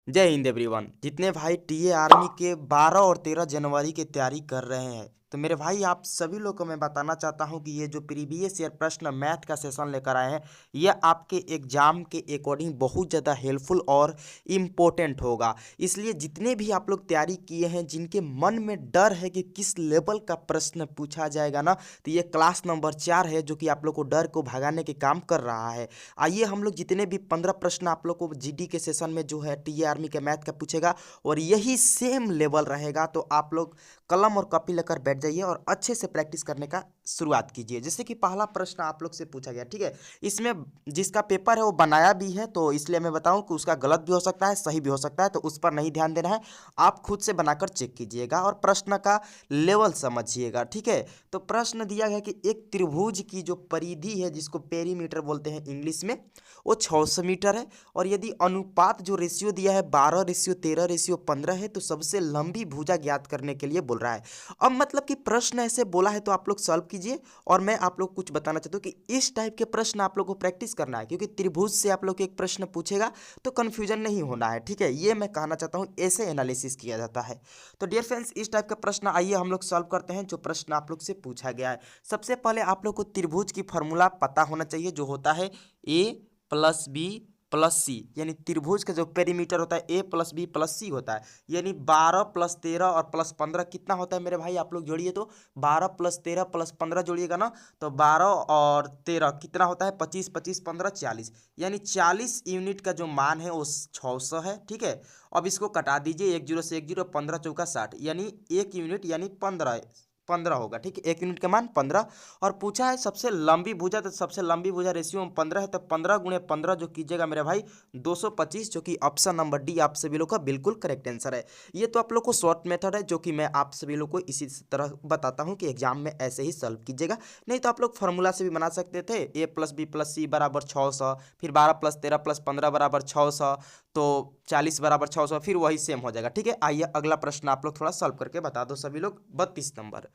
जय हिंद एवरीवन। जितने भाई टीए आर्मी के 12 और 13 जनवरी की तैयारी कर रहे हैं, तो मेरे भाई आप सभी लोग को मैं बताना चाहता हूं कि ये जो प्रीवियस ईयर प्रश्न मैथ का सेशन लेकर आए हैं, ये आपके एग्जाम के अकॉर्डिंग बहुत ज़्यादा हेल्पफुल और इम्पोर्टेंट होगा। इसलिए जितने भी आप लोग तैयारी किए हैं, जिनके मन में डर है कि किस लेवल का प्रश्न पूछा जाएगा ना, तो ये क्लास नंबर 4 है जो कि आप लोग को डर को भगाने के काम कर रहा है। आइए हम लोग जितने भी 15 प्रश्न आप लोग को जीडी के सेशन में जो है टीए आर्मी के मैथ का पूछेगा और यही सेम लेवल रहेगा, तो आप लोग कलम और कॉपी लेकर बैठ जाइए और अच्छे से प्रैक्टिस करने का शुरुआत कीजिए। जैसे कि पहला प्रश्न आप लोग से पूछा गया, ठीक है। इसमें जिसका पेपर है वो बनाया भी है, तो इसलिए मैं बताऊं कि उसका गलत भी हो सकता है, सही भी हो सकता है, तो उस पर नहीं ध्यान देना है। आप खुद से बनाकर चेक कीजिएगा और प्रश्न का लेवल समझिएगा, ठीक है। तो प्रश्न दिया गया कि एक त्रिभुज की जो परिधि है, जिसको पेरीमीटर बोलते हैं इंग्लिश में, वो 600 मीटर है। और यदि अनुपात जो रेशियो दिया है 12:13:15 है, तो सबसे लंबी भुजा ज्ञात करने के लिए बोल रहा है। अब मतलब कि प्रश्न ऐसे बोला है तो आप लोग सॉल्व कीजिए। और मैं आप लोग कुछ बताना चाहता हूँ कि इस टाइप के प्रश्न आप लोग को प्रैक्टिस करना है, क्योंकि त्रिभुज से आप लोग को एक प्रश्न पूछेगा तो कन्फ्यूजन नहीं होना है, ठीक है। ये मैं कहना चाहता हूँ, ऐसे एनालिसिस किया जाता है। तो डियर फ्रेंड्स, इस टाइप का प्रश्न आइए हम लोग सॉल्व करते हैं जो प्रश्न आप लोग से पूछा गया है। सबसे पहले आप लोग को त्रिभुज की फॉर्मूला पता होना चाहिए, जो होता है ए प्लस बी प्लस सी। यानी त्रिभुज का जो पेरीमीटर होता है ए प्लस बी प्लस सी होता है। यानी 12 प्लस 13 और प्लस 15 कितना होता है मेरे भाई, आप लोग जोड़िए तो 12 प्लस 13 प्लस 15 जोड़िएगा ना, तो 12 और 13 कितना होता है, 25, 25, 15, 40। यानी 40 यूनिट का जो मान है वो 600 है, ठीक है। अब इसको कटा दीजिए, 1 जीरो से 1 जीरो, 15 चौका 60, यानी 1 यूनिट यानी 15 15 होगा, ठीक है। 1 यूनिट का मान 15। और पूछा है सबसे लंबी भुजा, तो सबसे लंबी भुजा रेशियो में 15 है, तो 15 × 15 जो कीजिएगा मेरे भाई 225, जो कि ऑप्शन नंबर डी आप सभी लोग का बिल्कुल करेक्ट आंसर है। ये तो आप लोग को शॉर्ट मेथड है, जो कि मैं आप सभी लोग को इसी तरह बताता हूँ कि एग्जाम में ऐसे ही सॉल्व कीजिएगा। नहीं तो आप लोग फार्मूला से भी बना सकते थे, ए प्लस बी प्लस सी बराबर 600, फिर 12 प्लस 13 प्लस 15 बराबर 600, तो 40 बराबर 600, फिर वही सेम हो जाएगा, ठीक है। आइए अगला प्रश्न आप लोग थोड़ा सॉल्व करके बता दो सभी लोग। 32 नंबर।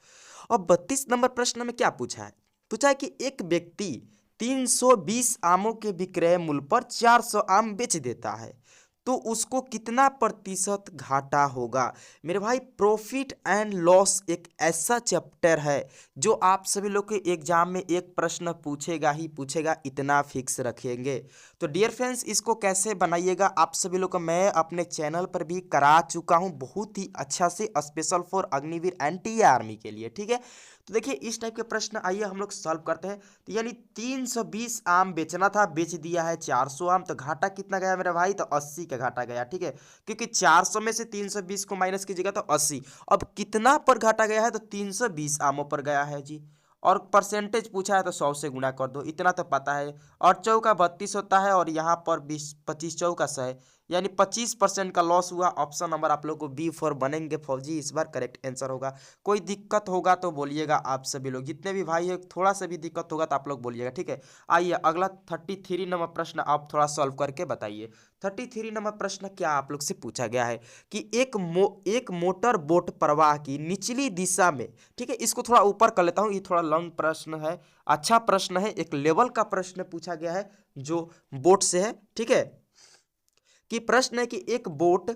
और 32 नंबर प्रश्न में क्या पूछा है, पूछा है कि एक व्यक्ति 320 आमों के विक्रय मूल्य पर 400 आम बेच देता है, तो उसको कितना प्रतिशत घाटा होगा। मेरे भाई, प्रॉफिट एंड लॉस एक ऐसा चैप्टर है जो आप सभी लोग के एग्जाम में एक प्रश्न पूछेगा ही पूछेगा, इतना फिक्स रखेंगे। तो डियर फ्रेंड्स, इसको कैसे बनाइएगा आप सभी लोग को मैं अपने चैनल पर भी करा चुका हूं, बहुत ही अच्छा से, special for Agniveer NTA army के लिए, ठीक है। तो देखिए इस टाइप के प्रश्न आइए हम लोग सॉल्व करते हैं। तो यानी 320 आम बेचना था, बेच दिया है 400 आम, तो घाटा कितना गया मेरा भाई, तो 80 का घाटा गया, ठीक है। क्योंकि 400 में से 320 को माइनस कीजिएगा तो 80। अब कितना पर घाटा गया है, तो 320 आमों पर गया है जी। और परसेंटेज पूछा है तो 100 से गुणा कर दो, इतना तो पता है। और चौका 32 होता है, और यहाँ पर 20, 25 चौका 100, यानी 25% का लॉस हुआ। ऑप्शन नंबर आप लोग को बी फॉर बनेंगे फौजी, इस बार करेक्ट आंसर होगा। कोई दिक्कत होगा तो बोलिएगा, आप सभी लोग जितने भी भाई है, थोड़ा सा भी दिक्कत होगा तो आप लोग बोलिएगा, ठीक है। आइए अगला 33 नंबर प्रश्न आप थोड़ा सॉल्व करके बताइए। 33 नंबर प्रश्न क्या आप लोग से पूछा गया है कि एक मोटर बोट प्रवाह की निचली दिशा में, ठीक है। इसको थोड़ा ऊपर कर लेता हूँ, ये थोड़ा लॉन्ग प्रश्न है, अच्छा प्रश्न है, एक लेवल का प्रश्न पूछा गया है जो बोट से है, ठीक है। कि प्रश्न है कि एक बोट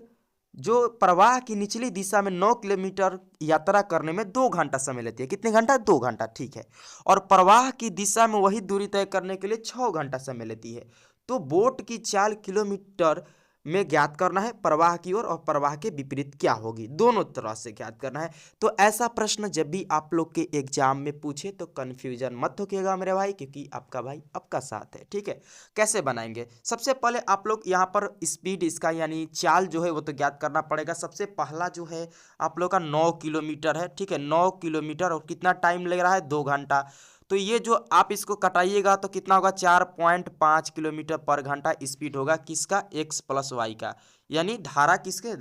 जो प्रवाह की निचली दिशा में 9 किलोमीटर यात्रा करने में 2 घंटा समय लेती है, कितने घंटा, 2 घंटा, ठीक है। और प्रवाह की दिशा में वही दूरी तय करने के लिए 6 घंटा समय लेती है। तो बोट की 4 किलोमीटर में ज्ञात करना है प्रवाह की ओर और प्रवाह के विपरीत क्या होगी, दोनों तरह से ज्ञात करना है। तो ऐसा प्रश्न जब भी आप लोग के एग्जाम में पूछे तो कंफ्यूजन मत होइएगा मेरे भाई, क्योंकि आपका भाई आपका साथ है, ठीक है। कैसे बनाएंगे, सबसे पहले आप लोग यहाँ पर स्पीड इसका यानी चाल जो है वो तो ज्ञात करना पड़ेगा। सबसे पहला जो है आप लोग का 9 किलोमीटर है, ठीक है। 9 किलोमीटर और कितना टाइम लग रहा है, 2 घंटा। तो ये जो आप इसको कटाइएगा तो कितना होगा, 4.5 किलोमीटर पर घंटा स्पीड होगा, किसका, एक्स प्लस वाई का। यानी धारा किसके,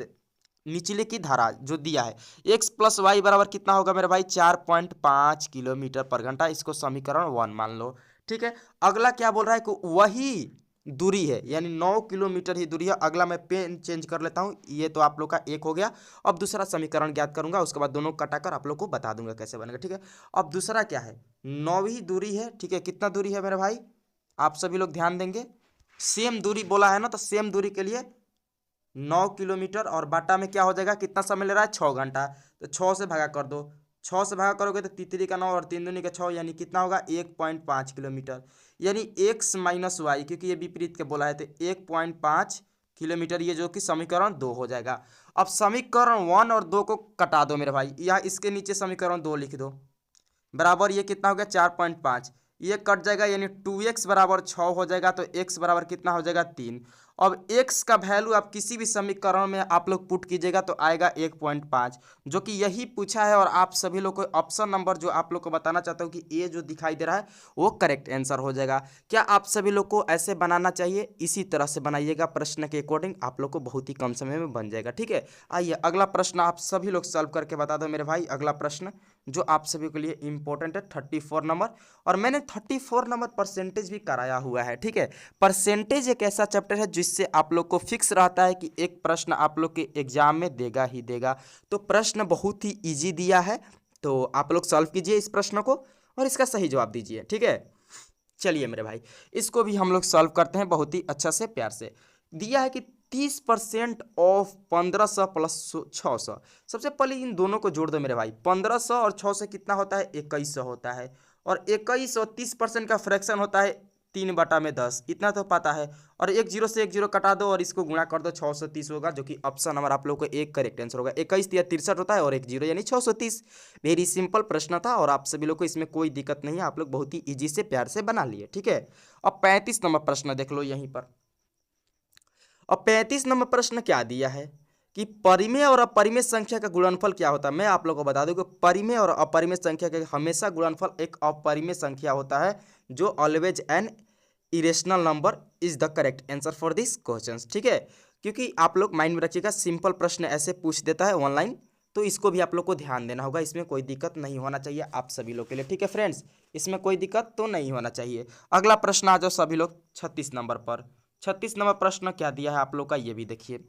निचले की धारा जो दिया है, एक्स प्लस वाई बराबर कितना होगा मेरे भाई, 4.5 किलोमीटर पर घंटा। इसको समीकरण 1 मान लो, ठीक है। अगला क्या बोल रहा है कि वही दूरी है, यानी 9 किलोमीटर ही दूरी है। अगला मैं पेन चेंज कर लेता हूं, ये तो आप लोग का एक हो गया। अब दूसरा समीकरण ज्ञात करूंगा, उसके बाद दोनों कटाकर आप लोग को बता दूंगा कैसे बनेगा, ठीक है। अब दूसरा क्या है, 9वीं दूरी है, ठीक है। कितना दूरी है मेरे भाई, आप सभी लोग ध्यान देंगे, सेम दूरी बोला है ना, तो सेम दूरी के लिए 9 किलोमीटर और बाटा में क्या हो जाएगा, कितना समय ले रहा है, 6 घंटा। तो 6 से भागा कर दो, 6 से भागा करोगे तो तीतरी का 9 और तीन दूनी का 6, यानी कितना होगा 1.5 किलोमीटर। यानी एक्स माइनस वाई, क्योंकि ये विपरीत के बोला है, तो 1.5 किलोमीटर, ये जो कि समीकरण 2 हो जाएगा। अब समीकरण 1 और 2 को कटा दो मेरे भाई, या इसके नीचे समीकरण 2 लिख दो, बराबर ये कितना हो गया 4.5, ये कट जाएगा, यानी 2x बराबर 6 हो जाएगा। तो x बराबर कितना हो जाएगा 3। अब x का वैल्यू आप किसी भी समीकरण में आप लोग पुट कीजिएगा तो आएगा 1.5, जो कि यही पूछा है। और आप सभी लोग को ऑप्शन नंबर जो आप लोग को बताना चाहता हूँ कि ए जो दिखाई दे रहा है वो करेक्ट आंसर हो जाएगा। क्या आप सभी लोग को ऐसे बनाना चाहिए, इसी तरह से बनाइएगा प्रश्न के अकॉर्डिंग, आप लोग को बहुत ही कम समय में बन जाएगा। ठीक है, आइए अगला प्रश्न आप सभी लोग सॉल्व करके बता दो मेरे भाई। अगला प्रश्न जो आप सभी के लिए इंपॉर्टेंट है 34 नंबर, और मैंने 34 नंबर परसेंटेज भी कराया हुआ है। ठीक है, परसेंटेज एक ऐसा चैप्टर है जिससे आप लोग को फिक्स रहता है कि एक प्रश्न आप लोग के एग्जाम में देगा ही देगा। तो प्रश्न बहुत ही इजी दिया है, तो आप लोग सॉल्व कीजिए इस प्रश्न को और इसका सही जवाब दीजिए। ठीक है, चलिए मेरे भाई इसको भी हम लोग सॉल्व करते हैं बहुत ही अच्छा से प्यार से। दिया है कि 30% ऑफ 1500 प्लस 600। सबसे पहले इन दोनों को जोड़ दो मेरे भाई, 1500 और 600 कितना होता है 2100 होता है, और 21 और 30% का फ्रैक्शन होता है 3/10, इतना तो पता है। और एक जीरो से एक जीरो कटा दो और इसको गुणा कर दो, 630 होगा, जो कि ऑप्शन नंबर आप लोग को एक करेक्ट आंसर होगा। 21 या 63 होता है और एक जीरो यानी 630। वेरी सिंपल प्रश्न था और आप सभी लोग को इसमें कोई दिक्कत नहीं है, आप लोग बहुत ही ईजी से प्यार से बना लिए। ठीक है, अब 35 नंबर प्रश्न देख लो यहीं पर। अब 35 नंबर प्रश्न क्या दिया है कि परिमेय और अपरिमेय संख्या का गुणनफल क्या होता है। मैं आप लोगों को बता दूं कि परिमेय और अपरिमेय संख्या का हमेशा गुणनफल एक अपरिमेय संख्या होता है, जो always an irrational number is the correct answer for this question. ठीक है, क्योंकि आप लोग माइंड में रखिएगा, सिंपल प्रश्न ऐसे पूछ देता है ऑनलाइन, तो इसको भी आप लोग को ध्यान देना होगा, इसमें कोई दिक्कत नहीं होना चाहिए आप सभी लोग के लिए। ठीक है फ्रेंड्स, इसमें कोई दिक्कत तो नहीं होना चाहिए। अगला प्रश्न आ जाओ सभी लोग 36 नंबर पर। 36 नंबर प्रश्न क्या दिया है आप लोग का, ये भी देखिए।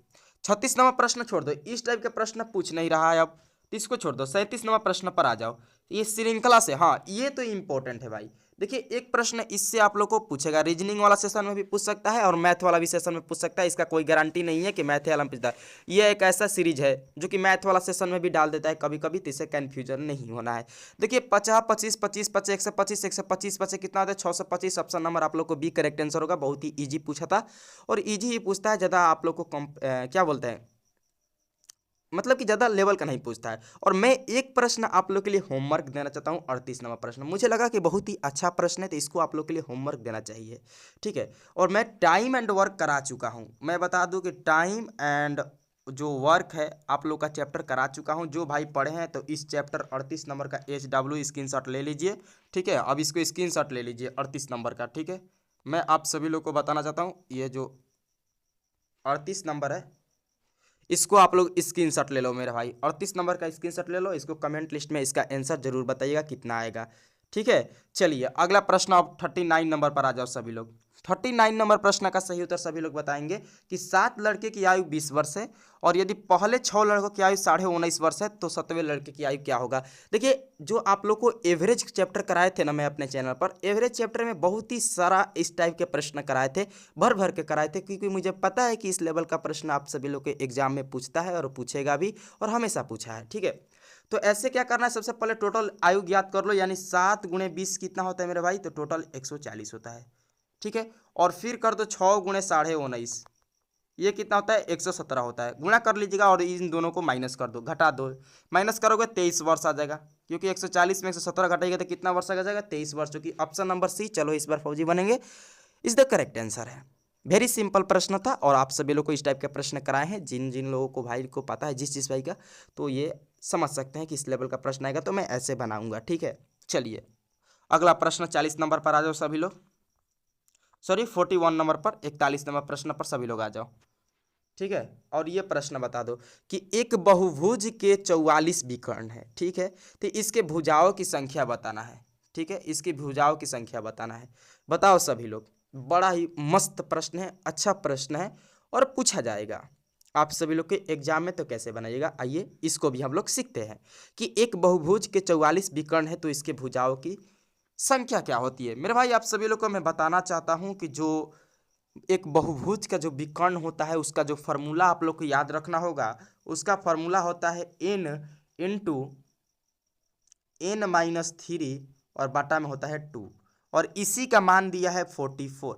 36 नंबर प्रश्न छोड़ दो, इस टाइप के प्रश्न पूछ नहीं रहा है अब, तो इसको छोड़ दो। 37 नंबर प्रश्न पर आ जाओ, ये श्रृंखला से, हाँ ये तो इंपॉर्टेंट है भाई। देखिए एक प्रश्न इससे आप लोग को पूछेगा, रीजनिंग वाला सेशन में भी पूछ सकता है और मैथ वाला भी सेशन में पूछ सकता है, इसका कोई गारंटी नहीं है कि मैथ वाला में पूछता है। ये एक ऐसा सीरीज है जो कि मैथ वाला सेशन में भी डाल देता है कभी कभी, तो इससे कन्फ्यूजन नहीं होना है। देखिए 50 25 25 25 125 125 25 कितना होता है 625, ऑप्शन नंबर आप लोग को बी करेक्ट आंसर होगा। बहुत ही ईजी पूछा था और ईजी ही पूछता है, ज़्यादा आप लोग को क्या बोलते हैं, मतलब कि ज़्यादा लेवल का नहीं पूछता है। और मैं एक प्रश्न आप लोग के लिए होमवर्क देना चाहता हूँ, 38 नंबर प्रश्न मुझे लगा कि बहुत ही अच्छा प्रश्न है, तो इसको आप लोग के लिए होमवर्क देना चाहिए। ठीक है, और मैं टाइम एंड वर्क करा चुका हूँ, मैं बता दूँ कि टाइम एंड जो वर्क है आप लोग का चैप्टर करा चुका हूँ। जो भाई पढ़े हैं तो इस चैप्टर 38 नंबर का HW स्क्रीनशॉट ले लीजिए। ठीक है, अब इसको स्क्रीनशॉट ले लीजिए 38 नंबर का। ठीक है, मैं आप सभी लोग को बताना चाहता हूँ, ये जो 38 नंबर है इसको आप लोग स्क्रीनशॉट ले लो मेरे भाई, 38 नंबर का स्क्रीनशॉट ले लो, इसको कमेंट लिस्ट में इसका आंसर जरूर बताइएगा कितना आएगा। ठीक है, चलिए अगला प्रश्न, अब 39 नंबर पर आ जाओ सभी लोग। 39 नंबर प्रश्न का सही उत्तर सभी लोग बताएंगे कि 7 लड़के की आयु 20 वर्ष है, और यदि पहले 6 लड़कों की आयु 19.5 वर्ष है तो 7वें लड़के की आयु क्या होगा। देखिए जो आप लोग को एवरेज चैप्टर कराए थे ना मैं अपने चैनल पर, एवरेज चैप्टर में बहुत ही सारा इस टाइप के प्रश्न कराए थे, भर भर के कराए थे, क्योंकि मुझे पता है कि इस लेवल का प्रश्न आप सभी लोग के एग्जाम में पूछता है और पूछेगा भी, और हमेशा पूछा है। ठीक है, तो ऐसे क्या करना है, सबसे पहले टोटल आयु ज्ञात कर लो, यानी 7 गुणे 20 कितना होता है मेरे भाई, तो टोटल 140 होता है। ठीक है, और फिर कर दो 6 गुणे 19.5, ये कितना होता है 117 होता है, गुणा कर लीजिएगा और इन दोनों को माइनस कर दो, घटा दो, माइनस करोगे 23 वर्ष आ जाएगा, क्योंकि 140 में 117 घटाएगा तो कितना वर्ष आ जाएगा 23 वर्ष, जो कि ऑप्शन नंबर सी, चलो इस बार फौजी बनेंगे, इज द करेक्ट आंसर है। वेरी सिंपल प्रश्न था और आप सभी लोग को इस टाइप के प्रश्न कराए हैं, जिन जिन लोगों को भाई को पता है जिस जिस भाई का, तो ये समझ सकते हैं कि इस लेवल का प्रश्न आएगा तो मैं ऐसे बनाऊंगा। ठीक है, चलिए अगला प्रश्न 40 नंबर पर आ जाओ सभी लोग, सॉरी 41 नंबर पर, 41 नंबर प्रश्न पर सभी लोग आ जाओ। ठीक है, और ये प्रश्न बता दो कि एक बहुभुज के 44 विकर्ण है। ठीक है, तो इसके भुजाओं की संख्या बताना है। ठीक है, इसकी भुजाओं की संख्या बताना है, बताओ सभी लोग। बड़ा ही मस्त प्रश्न है, अच्छा प्रश्न है और पूछा जाएगा आप सभी लोग के एग्जाम में, तो कैसे बनाइएगा आइए इसको भी हम लोग सीखते हैं कि एक बहुभुज के 44 विकर्ण है तो इसके भुजाओं की संख्या क्या होती है। मेरे भाई आप सभी लोग को मैं बताना चाहता हूँ कि जो एक बहुभुज का जो विकर्ण होता है उसका जो फॉर्मूला आप लोग को याद रखना होगा, उसका फॉर्मूला होता है n इंटू n-3 और बटा में होता है 2, और इसी का मान दिया है 44।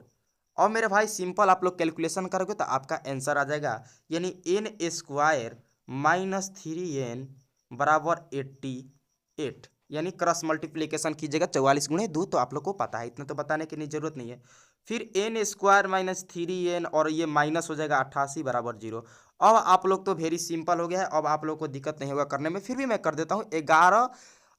और मेरे भाई सिंपल आप लोग कैलकुलेशन करोगे तो आपका आंसर आ जाएगा, यानी n² -3n बराबर 88, यानी क्रॉस मल्टीप्लीकेशन कीजिएगा 44×2, तो आप लोग को पता है, इतना तो बताने की नहीं जरूरत नहीं है। फिर n² -3n और ये माइनस हो जाएगा 88 बराबर 0। अब आप लोग तो वेरी सिंपल हो गया है, अब आप लोग को दिक्कत नहीं होगा करने में, फिर भी मैं कर देता हूँ। 11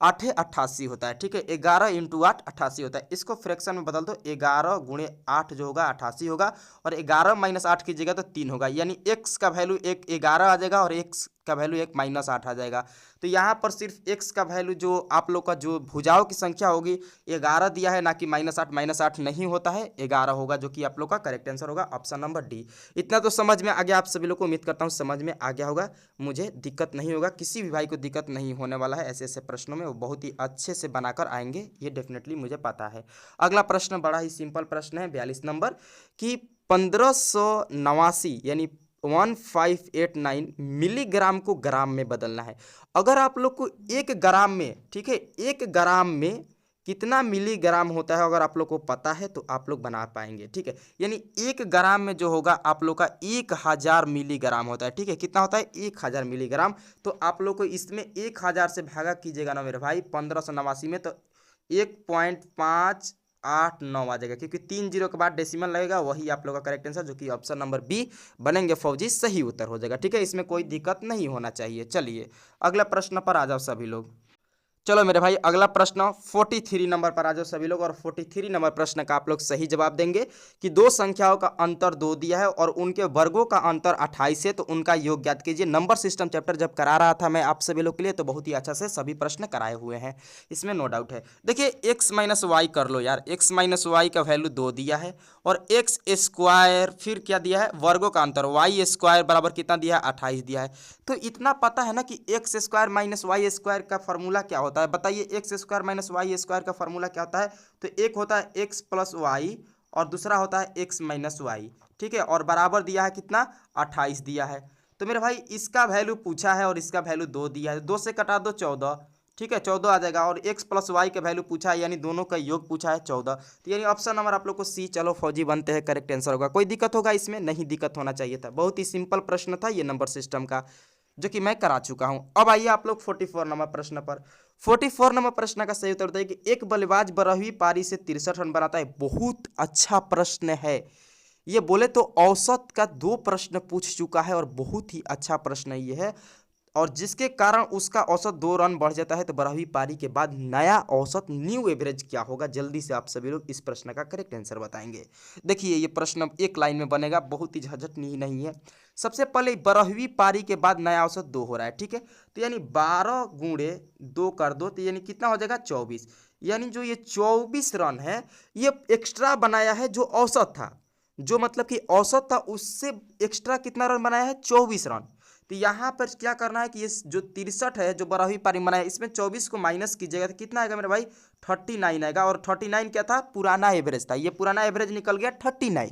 8 88 होता है, ठीक है, 11 × 8 88 होता है। इसको फ्रैक्शन में बदल दो, 11×8 जो होगा 88 होगा, और 11 - 8 कीजिएगा तो 3 होगा, यानी x का वैल्यू 11 आ जाएगा और x का वैल्यू 1 - 8 आ जाएगा। तो यहाँ पर सिर्फ x का वैल्यू जो आप लोग का जो भुजाओं की संख्या होगी 11 दिया है, ना कि -8 -8 नहीं होता है, 11 होगा, जो कि आप लोग का करेक्ट आंसर होगा ऑप्शन नंबर डी। इतना तो समझ में आ गया आप सभी लोग को, उम्मीद करता हूँ समझ में आ गया होगा, मुझे दिक्कत नहीं होगा, किसी भी भाई को दिक्कत नहीं होने वाला है। ऐसे ऐसे प्रश्नों में वो बहुत ही अच्छे से बनाकर आएंगे, ये डेफिनेटली मुझे पता है। अगला प्रश्न बड़ा ही सिंपल प्रश्न है, 42 नंबर, कि 1589 यानी 1589 मिलीग्राम को ग्राम में बदलना है। अगर आप लोग को 1 ग्राम में, ठीक है, 1 ग्राम में कितना मिलीग्राम होता है अगर आप लोग को पता है तो आप लोग बना पाएंगे, ठीक है। यानी 1 ग्राम में जो होगा आप लोग का 1000 मिलीग्राम होता है, ठीक है। कितना होता है? 1000 मिलीग्राम। तो आप लोग को इसमें 1000 से भागा कीजिएगा ना मेरे भाई 1589 में, तो 1.589 आ जाएगा, क्योंकि 3 जीरो के बाद डेसिमल लगेगा, वही आप लोग का करेक्ट आंसर, जो कि ऑप्शन नंबर बी बनेंगे फौजी, सही उत्तर हो जाएगा, ठीक है। इसमें कोई दिक्कत नहीं होना चाहिए। चलिए अगला प्रश्न पर आ जाओ सभी लोग। चलो मेरे भाई अगला प्रश्न 43 नंबर पर आ जाओ सभी लोग, और 43 नंबर प्रश्न का आप लोग सही जवाब देंगे कि दो संख्याओं का अंतर 2 दिया है और उनके वर्गों का अंतर 28 है, तो उनका योग ज्ञात कीजिए। नंबर सिस्टम चैप्टर जब करा रहा था मैं आप सभी लोग के लिए, तो बहुत ही अच्छा से सभी प्रश्न कराए हुए हैं, इसमें नो डाउट है। देखिए x - y कर लो यार, x - y का वैल्यू 2 दिया है, और एक्स स्क्वायर फिर क्या दिया है, वर्गों का अंतर वाई स्क्वायर बराबर कितना दिया है, 28 दिया है। तो इतना पता है ना कि X square minus Y square का फॉर्मूला क्या होता है, बताइए। X square minus Y square का फॉर्मूला क्या होता है? तो एक होता है एक्स प्लस वाई और दूसरा होता है एक्स माइनस वाई, ठीक है, और बराबर दिया है कितना, 28 दिया है। तो मेरे भाई इसका वैल्यू पूछा है और इसका वैल्यू 2 दिया है, 2 से कटा दो 14, ठीक है, 14 आ जाएगा, और x प्लस वाई का वैल्यू पूछा है, यानी दोनों का योग पूछा है 14, तो यानी ऑप्शन नंबर आप लोग को सी, चलो फौजी बनते हैं, करेक्ट आंसर होगा। कोई दिक्कत होगा इसमें? नहीं दिक्कत होना चाहिए था, बहुत ही सिंपल प्रश्न था ये नंबर सिस्टम का, जो कि मैं करा चुका हूं। अब आइए आप लोग 44 नंबर प्रश्न पर। 44 नंबर प्रश्न का सही उत्तर बताइए कि एक बल्लेबाज 12वीं पारी से 63 रन बनाता है। बहुत अच्छा प्रश्न है ये, बोले तो औसत का 2 प्रश्न पूछ चुका है, और बहुत ही अच्छा प्रश्न ये है, और जिसके कारण उसका औसत 2 रन बढ़ जाता है। तो 12वीं पारी के बाद नया औसत न्यू एवरेज क्या होगा? जल्दी से आप सभी लोग इस प्रश्न का करेक्ट आंसर बताएंगे। देखिए ये प्रश्न एक लाइन में बनेगा, बहुत ही झंझट नहीं है। सबसे पहले 12वीं पारी के बाद नया औसत 2 हो रहा है, ठीक है, तो यानी 12 गुणे 2 कर दो, तो यानी कितना हो जाएगा, 24। यानी जो ये 24 रन है ये एक्स्ट्रा बनाया है, जो औसत था, जो मतलब कि औसत था उससे एक्स्ट्रा कितना रन बनाया है, 24 रन। तो यहाँ पर क्या करना है कि ये जो 63 है जो 12वीं पारी में बनाया, इसमें 24 को माइनस कीजिएगा तो कितना आएगा मेरे भाई, 39 आएगा। और 39 क्या था, पुराना एवरेज था, ये पुराना एवरेज निकल गया 39,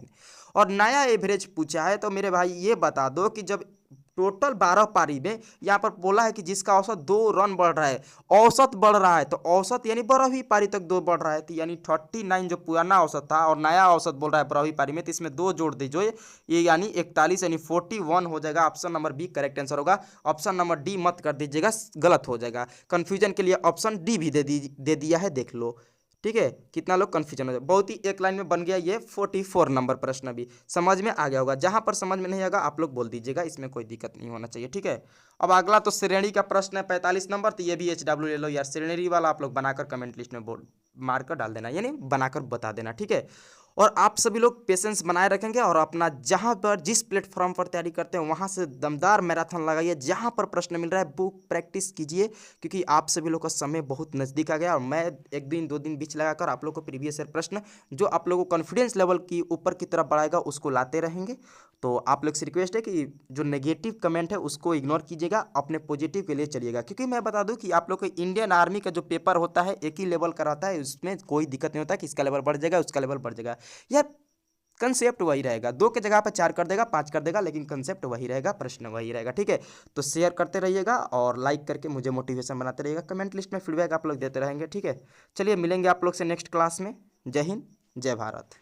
और नया एवरेज पूछा है। तो मेरे भाई ये बता दो कि जब टोटल 12 पारी में यहाँ पर बोला है कि जिसका औसत 2 रन बढ़ रहा है, औसत बढ़ रहा है, तो औसत यानी 12वीं पारी तक 2 बढ़ रहा है, तो यानी 39 जो पुराना औसत था और नया औसत बोल रहा है 12वीं पारी में, तो इसमें 2 जोड़ दीजिए, ये यानी 41 यानी 41 हो जाएगा। Option number B correct answer होगा। ऑप्शन नंबर डी मत कर दीजिएगा, गलत हो जाएगा। कंफ्यूजन के लिए ऑप्शन डी भी दे दिया है, देख लो, ठीक है। कितना लोग कंफ्यूजन हो जाए, बहुत ही एक लाइन में बन गया ये 44 नंबर प्रश्न भी समझ में आ गया होगा। जहां पर समझ में नहीं आएगा आप लोग बोल दीजिएगा, इसमें कोई दिक्कत नहीं होना चाहिए, ठीक है। अब अगला तो श्रेणी का प्रश्न है 45 नंबर, तो ये भी HW ले लो यार, श्रेणी वाला आप लोग बनाकर कमेंट लिस्ट में बोल मारकर डाल देना, यानी बनाकर बता देना, ठीक है। और आप सभी लोग पेशेंस बनाए रखेंगे और अपना जहां पर जिस प्लेटफॉर्म पर तैयारी करते हैं वहां से दमदार मैराथन लगाइए, जहां पर प्रश्न मिल रहा है बुक प्रैक्टिस कीजिए, क्योंकि आप सभी लोग का समय बहुत नज़दीक आ गया, और मैं 1 दिन 2 दिन बीच लगाकर आप लोग को प्रीवियस ईयर प्रश्न जो आप लोगों को कॉन्फिडेंस लेवल की ऊपर की तरफ बढ़ाएगा उसको लाते रहेंगे। तो आप लोग से रिक्वेस्ट है कि जो नेगेटिव कमेंट है उसको इग्नोर कीजिएगा, अपने पॉजिटिव के लिए चलिएगा, क्योंकि मैं बता दूं कि आप लोग को इंडियन आर्मी का जो पेपर होता है एक ही लेवल का रहता है, उसमें कोई दिक्कत नहीं होता कि इसका लेवल बढ़ जाएगा उसका लेवल बढ़ जाएगा यार। कंसेप्ट वही रहेगा, 2 के जगह पे 4 कर देगा, 5 कर देगा, लेकिन कंसेप्ट वही रहेगा, प्रश्न वही रहेगा। ठीक है, तो शेयर करते रहिएगा और लाइक करके मुझे मोटिवेशन बनाते रहिएगा। कमेंट लिस्ट में फीडबैक आप लोग देते रहेंगे। ठीक है, चलिए मिलेंगे आप लोग से नेक्स्ट क्लास में। जय हिंद, जय भारत।